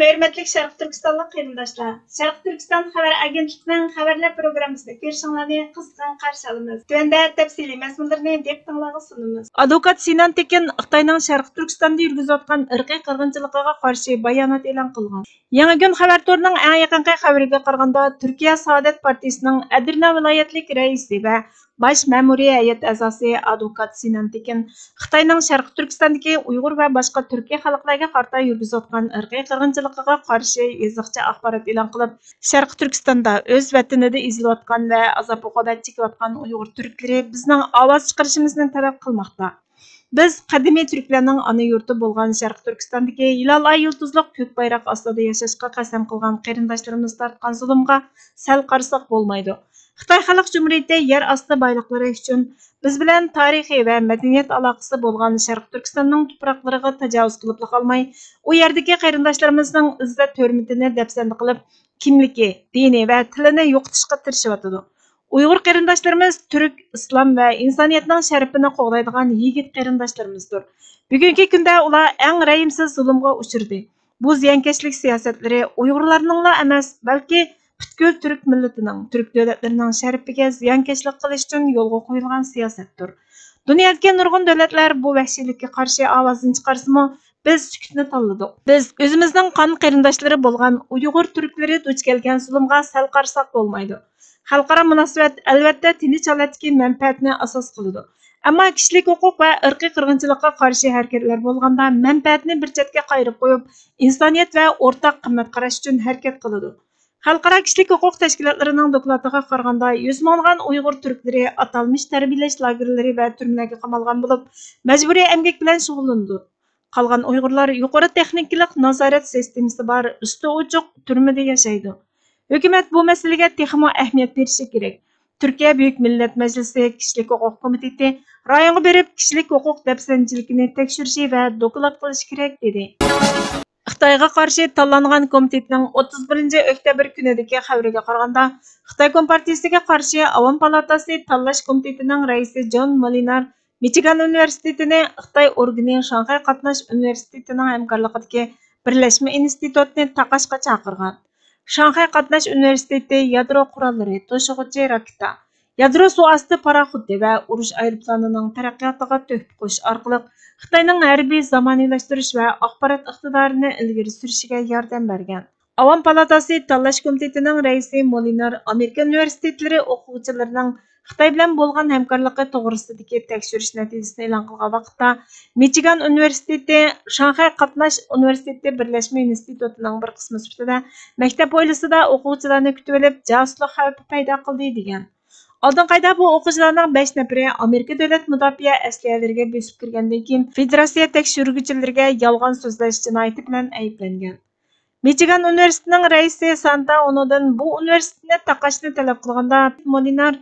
Hürmetlik Şərq Türkistanlıq qarindaşlar, Şərq Türkistan xəbər agentliğinin xəbərlər proqramısında görüşünüzü qızğın qarşı alırıq. Tövəndə təfsili məzmunlarını diqqətinizə sunumuz. Advokat Sinan Tekin Xitayning Şərq Türkistanda yürgüzayotgan irqiy qirg'inchilikqa qarshi bayonot e'lon qilgan. Yangi kun xabar torining eng yaqinqi xabariga qaraganda, Turkiya Saadet partiyasining Edirne viloyatlik raisi va Baş Məmuriy Heyət əzası advokat Sinan Tekin Xitayning Şərq Türkistandagi Uyg'ur va boshqa Türkiya xalqlariga qarata yurgizayotgan irqiy qirg'inchilikqa qarshi yoziqcha axborot e'lon qilib, Şərq Türkistanda o'z vatanida ezilayotgan va azob-uqubat chekayotgan Uyg'ur turklari bizning ovoz chiqarishimizni talab qilmoqda. Biz qadimiy turklarning ona yurti bo'lgan Şərq Türkistandagi Hilal ay yulduzliq ko'k bayroq ostida yashashga qasam qilgan qarindoshlarimiz tortgan zulmga sal qarsak bo'lmaydi. Xitoy Xalq Cumhuriyeti yer asti boyliqlari uchun biz bilan tarixiy va madaniyat aloqasi bo'lgan Şərq Türkistanning tuproqlariga tajovuz qilib qolmay, u yerdagi qarindoshlarimizning izzat hurmatini dafsanda qilib, kimligi, dini va tilini yo'qotishga tirishyotdi. Uyg'ur qarindoshlarimiz Türk, islom va insoniyatning sharafini qo'g'daydigan yigit qarindoshlarimizdir. Bugungi kunda ular eng rayimsiz zulmga uchirdi. Bu ziyonkashlik siyosatlari Uyg'urlarningla emas, balki butkul Türk millatining, Türk davlatlarining sharafiga ziyonkashlik qilish uchun yo'lga qo'yilgan siyosatdir. Dunyodagi nurg'un davlatlar bu vahshiylikka qarshi ovozini chiqarsimi, biz sukutni tanladik. Biz o'zimizning qon qarindoshlari bo'lgan Uyg'ur turklari duch kelgan zulmga sal qarsak bo'lmaydi. Xalqaro munosabat albatta tinch holatdagi manfaatni asos qiladi. Ammo kishilik huquq va irqiy qirg'inchilikqa qarshi harakatlar bo'lganda manfaatni bir chetga qayirib qo'yib, insoniyat va o'rtaq qimmat qarash uchun harakat qiladi. Xalqaro kishilik huquq tashkilotlarining doklatiga qaraganda, 100 mingdan Uyg'ur turklari atalmış tarbiyalash lagerlari va turmalarga qamalgan bo'lib, majburiy emgak bilan shug'ullanadi. Qolgan Uyg'urlar yuqori texnikalik nazorat sistemasi bor usti ochiq turmada yashaydi. Hukumat bu masalaga texmo ahamiyat berishi kerak. Turkiya Buyuk Millat Majlisi Kishilik huquq komiteti rayonga berib kishilik huquq dafsanchiligini tekshirishi va doklad qilish kerak dedi. Xitoyga qarshi tanlangan komitetning 31 oktyabr kunidagi xabariga qaraganda, Xitoy Kompartiyasiga qarshi Avom palatasi tanlash komitetining raisi John Molinar Michigan universitetini Xitoy organi Shanxay qatnash universitetining hamkorligidagi birlashma institutni taqashga chaqirgan. Shanxay qatnash universiteti yadro qurollari, to'shig'uchi raketa, yadro suvosti paraxodi va urush aeroplanining taraqqiyotiga tuhfa qo'yish orqali Xitoyning harbiy zamoniylashtirish va axborot iqtidorini ilgari surishiga yordam bergan. Avom palatasi tanlash komitetining raisi Molinar Amerika universitetlari o'quvchilarining Xitoy bilan bo'lgan hamkorligi to'g'risidagi tekshirish natijasini e'lon qilgan vaqtda Michigan universiteti Shanxay qatnash universiteti birlashma institutining bir qismi sifatida maktab hovlisida o'quvchilarni kutib olib, josuslik xavfi paydo qildi degan. Oldin qayda bu o'quvchilarning 5 nafari Amerika davlat mudofaa aslihalariga bosib kirgandan keyin federatsiya tekshiruvchilariga yolg'on so'zlash jinoyati bilan ayblangan. Michigan universitetining raisi Santa Onodan bu universitetni taqashni talab qilganda, Molinar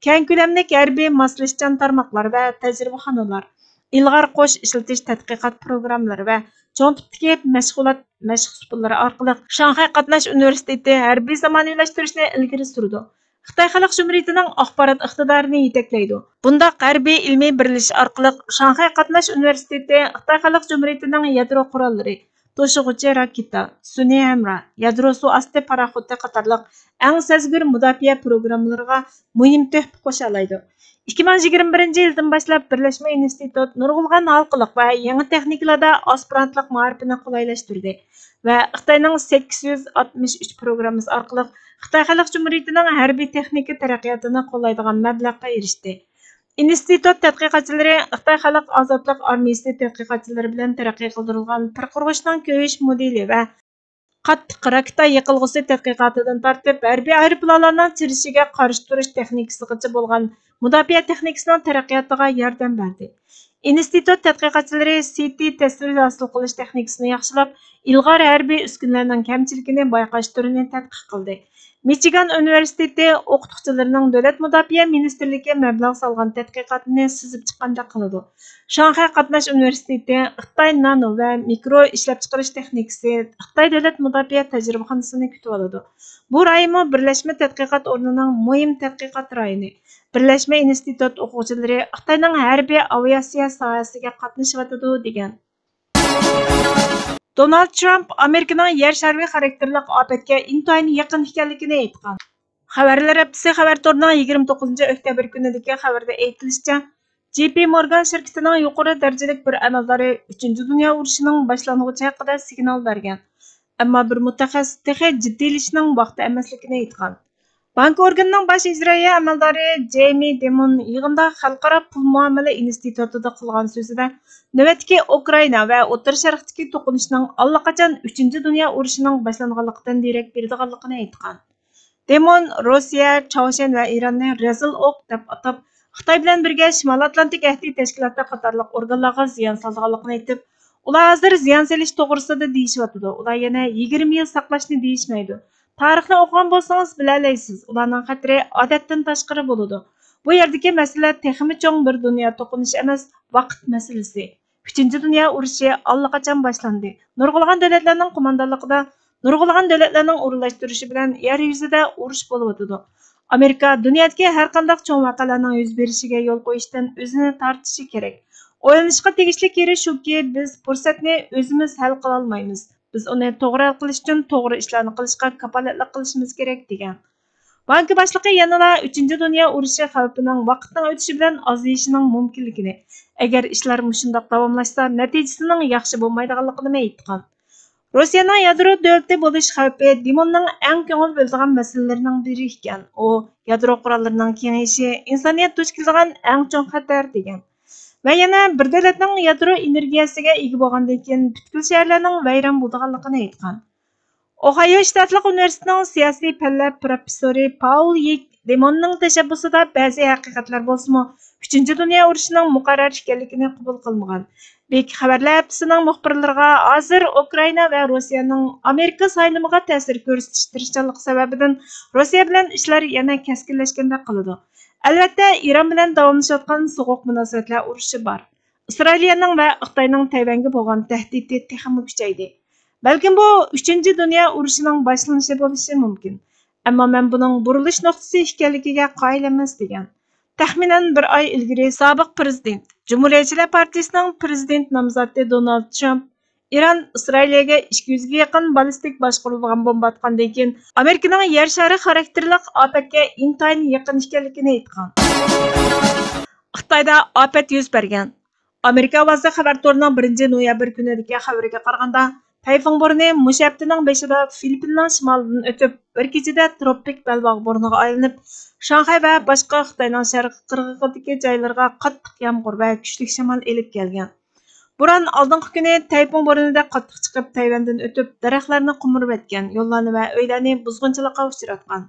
keng ko'lamli harbiy moslashchan tarmoqlar va tajribaxonalar, ilg'or qo'sh ishlatish tadqiqot programmalari va cho'ng tipdagi mashg'ulot mashq uskullari orqali Shanxay qatnash universiteti harbiy zamonaviylashtirishni ilgari surdi. Xitoy Xalq Cumhuriyetining axborot iqtidorini yetaklaydi. Bunda harbiy ilmiy birlashish orqali Shanxay qatnash universiteti Xitoy Xalq Cumhuriyetining yadro qurollari, to'shig'uchi raketa, sun'iy hamra, yadro suvosti paraxodi qatorliq eng sezgir mudofaa programmalariga muhim tuhfa qo'sha oladi. 2021 yildan boshlab birlashma institut nurg'ulg'an halqiliq va yangi texnikalarda aspirantlik ma'rifini qulaylashtirdi va Xitoyning 863 programmasi orqali Xitoy Xalq Cumhuriyetining harbiy texnika taraqqiyotini qo'llaydigan mablag'ga erishdi. Institut tadqiqotchilari Xitoy Xalq ozodlik armiyasi tadqiqotchilari bilan taraqqiy qildirilgan tarqurg'ishning ko'yish modeli va qattiq raketa yiqilg'usi tadqiqotidan tortib harbiy aeroplanlarning chirishiga qarshi turish texnikasigacha bo'lgan mudofaa texnikasining taraqqiyotiga yordam berdi. Institut tadqiqotchilari CT tasvir hosil qilish texnikasini yaxshilab, ilg'or harbiy uskunalarning kamchiligini bayqash turini tadqiq qildi. Michigan universiteti o'qituvchilarining davlat mudofaa ministrligi mablag' solgan tadqiqotni sizib chiqqanda qiladi. Shanxay qatnash universiteti Xitoy nano va mikro ishlab chiqarish texnikasi Xitoy davlat mudofaa tajribaxonasini kutib oladi. Bu rayonmi birlashma tadqiqot o'rnining muhim tadqiqot rayoni. Birlashma institut o'quvchilari Xitoyning harbiy aviatsiya sohasiga qatnashyotidi degan. Donald Trump Amerikaning yer shari xarakterli ofatga intayin yaqin ekanligini aytgan. Xabarlar haftasi xabar torining 29 oktyabr kunidagi xabarda aytilishicha, JP Morgan şirketining yuqori darajalik bir amaldori 3-Dünya urushining boshlang'ichi haqida signal bergan. Ammo bir mutaxassis texi jiddiylashishining vaqti emasligini aytgan. Bank organining bosh ijroiya amaldori Jamie Dimon yig'inda xalqaro pul muomala institutida qilgan so'zida navbatdagi Ukraina va O'rta Sharqdagi to'qinishning allaqachon 3-Dünya urushining boshlanganligidan derak beradiganligini aytgan. Demon Rossiya, Chausen va Ironni rezil o'q deb atab, Xitoy bilan birga Shimol Atlantik ahdiy tashkiloti qatorliq organlarga ziyon solganligini aytib, ular hozir ziyon solish to'g'risida deyishyotidi. Ular yana 20 yil saqlashni deyishmaydi. Tarixni o'qigan bo'lsangiz bilalaysiz, ularning xatri odatdan tashqari bo'ladi. Bu yerdagi masala texmi cho'ng bir dunyo to'qinishi emas, vaqt masalasi. 3-Dünya urushi allaqachon boshlandi. Nurg'ulg'an davlatlarning qo'mondonligida nurg'ulg'an davlatlarning o'rinlashtirishi bilan yer yuzida urush bo'lyotidi. Amerika dunyodagi har qanday cho'ng voqealarning yuz berishiga yo'l qo'yishdan o'zini tortishi kerak. O'ylanishga tegishli yeri shuki, biz fursatni o'zimiz hal qila olmaymiz. Biz uni to'g'ri hal qilish uchun to'g'ri ishlarni qilishga kafolatlik qilishimiz kerak degan. Bank boshlig'i yana 3-Dünya urushi xavfining vaqtning o'tishi bilan ozayishining mumkinligini, agar ishlar shunday davomlashsa, natijasining yaxshi bo'lmaydiganligini aytgan. Rossiyaning yadro davlati bo'lish xavfi Dimonning eng ko'ngil bo'ladigan masalalarining biri ekan. U yadro qurollarining kengayishi insoniyat duch keladigan eng chong xatar degan. Va yana bir davlatning yadro energiyasiga ega bo'lgandan keyin butkul shaharlarning vayron bo'lganligini aytgan. Ohio shtatlik universitetining siyosiy fanlar professori Paul Yek Dimonning tashabbusida ba'zi haqiqatlar bo'lsa-mu, 3-Dünya urushining muqarrar ekanligini qabul qilmagan. Bek xabarlar haftasining muxbirlariga hozir Ukraina va Rossiyaning Amerika saylimiga ta'sir ko'rsatish tirishchanligi sababidan Rossiya bilan ishlar yana keskinlashganda qiladi. Albatta, Iran bilan davomlashayotgan so'g'uq munosabatlar urushi bor. Israilning va Xitoyning Tayvanga bo'lgan tahdidi texmi kuchaydi. Balkim bu 3-Dünya urushining boshlanishi bo'lishi mumkin. Ammo men buning burilish nuqtasi ekanligiga qoyil emas degan. Taxminan bir oy ilgari sobiq prezident, Cumhuriyetçiler Partisining prezident nomzodi Donald Trump Iran Isroilga 200 ga yaqin ballistik boshqarilgan bomba atgandan keyin Amerikaning yer shari xarakterli ofatga intayin yaqin ekanligini aytgan. Xitoyda ofat yuz bergan. Amerika ovozi xabar torining 1-noyabr kunidagi xabariga qaraganda, tayfun bo'roni mush haftaning 5-ida Filippinning shimolidan o'tib, bir kechada tropik belbog' bo'roniga aylanib, Shanxay va boshqa Xitoyning sharqiy qirg'og'idagi joylarga qattiq yomg'ir va kuchli shamol elib kelgan. Bo'ron oldingi kuni tayfun bo'ronida qattiq chiqib, Tayvandan o'tib, daraxtlarni qumurib etgan, yo'llarni va uylarni buzg'unchilikqa uchratgan.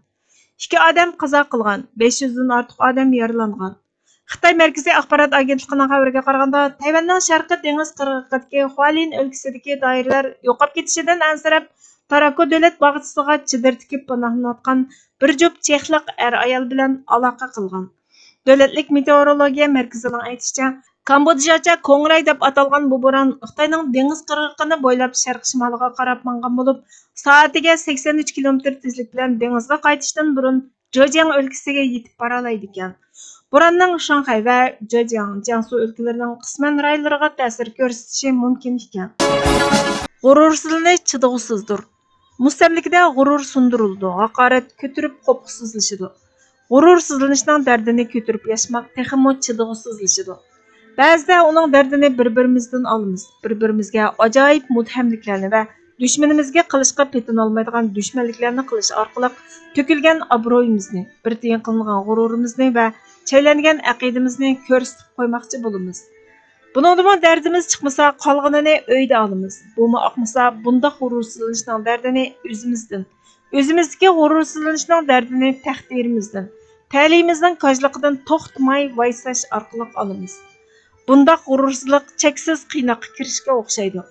2 odam qazo qilgan, 500 dan ortiq odam yaralangan. Xitoy Markaziy axborot agentligining xabariga qaraganda, Tayvanning sharqiy dengiz qirg'og'idagi Hualin o'lkasidagi doiralar yo'qolib ketishidan ansirab, Tarako davlat bog'chisiga chidir tikib panohlanayotgan bir jup chexliq ayol bilan aloqa qilgan. Davlatlik meteorologiya markazining aytishicha, Kambodjacha Kongray deb atalgan bu bo'ron Xitoyning dengiz qirg'og'ini bo'ylab sharq-shimoliga qarab mangan bo'lib, soatiga 83 kilometr tezlik bilan dengizga qaytishdan burun Zhejiang o'lkasiga yetib boralaydi ekan. Bo'ronning Shanxay va Zhejiang, Jiangsu o'lkalarining qisman rayonlariga ta'sir ko'rsatishi mumkin ekan. G'urursizlik chidag'usizdir. Mustamlikada g'urur sundirildi, haqorat ko'tirib qo'pqisizlashidi. G'urursizlanishning dardini ko'tirib yashmak texmo chidag'usizlashidi. Ba'zida uning dardini bir-birimizdan olamiz. Bir-birimizga ajoyib mudhamliklarni va dushmanimizga qilishga petinolmaydigan dushmanliklarni qilish orqali to'kilgan obro'yimizni, bir tiyin qilingan g'ururimizni va chaylangan aqidamizni ko'rsatib qo'ymoqchi bo'lamiz. Buningda dardimiz chiqmasa, qolganini uyda olamiz. Bumi oqmasa, bunda g'urursizlanishning dardini o'zimizdan, o'zimizdagi g'urursizlanishning dardini taqdirimizdan, ta'limimizning kojliqidan to'xtamay vaysash orqali olamiz. Bunda g'urursizlik cheksiz qiynoqqa kirishga o'xshaydi.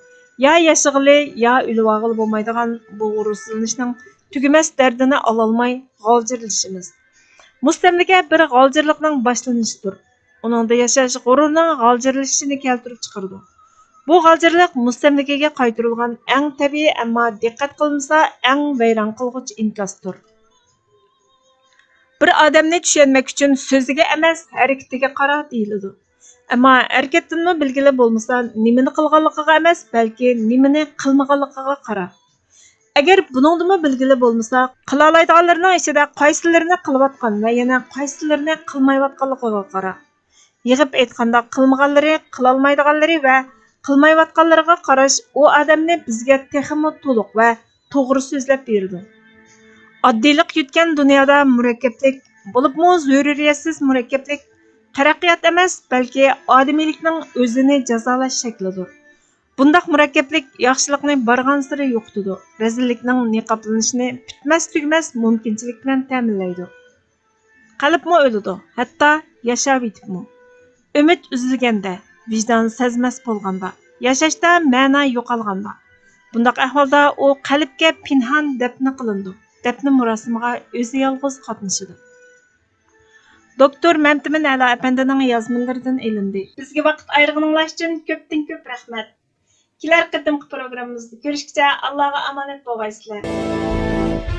Ya yashag'ili, ya o'livag'ili bo'lmaydigan bu g'urursizlanishning tugumas dardini ololmay g'oljirlashimiz. Mustamlika bir g'oljirlikning boshlanishidir. Uningda yashash g'ururning g'oljirlashini keltirib chiqardi. Bu g'oljirlik mustamlikaga qaytarilgan eng tabiiy, ammo diqqat qilinsa eng vayron qilg'uchi inkosdir. Bir odamni tushunmak uchun so'ziga emas, harakatiga qara deyiladi. Ammo harakatdanmi bilgili bo'lmasa, nimani qilganligiga emas, balki nimani qilmaganligiga qara. Agar buningdimi bilgili bo'lmasa, qila oladiganlarning ichida qaysilarini qilayotgan va yana qaysilarini qilmayotganligiga qara. Yig'ib aytganda qilmaganlari, qila olmaydiganlari va qilmayotganlariga qarash u odamni bizga texmi to'liq va to'g'ri so'zlab berdi. Oddiylik yutgan dunyoda murakkablik, bo'libmi zaruriyatsiz murakkablik taraqqiyot emas, balki odamiylikning o'zini jazolash shaklidir. Bundaq murakkablik yaxshilikni barg'ansiri yo'qitadi, razillikning niqoblanishini bitmas-tugmas mumkinchilik bilan ta'minlaydi. Qalbmi o'ladi, hatto yashab yetibmi. Umid uzilganda, vijdon sezmas bo'lganda, yashashda ma'no yo'qolganda. Bundaq ahvolda u qalbga pinhon dafn qilindi. Dafn murosimiga o'zi yolg'iz qatnashadi. Doktor Mamtimin A'lo apandining yozmalaridan elindi. Bizga vaqt ayirganingiz uchun ko'pdan-ko'p rahmat. Kelar qatimqi programmamizda ko'rishguncha Allohga omonat bo'lgaysizlar.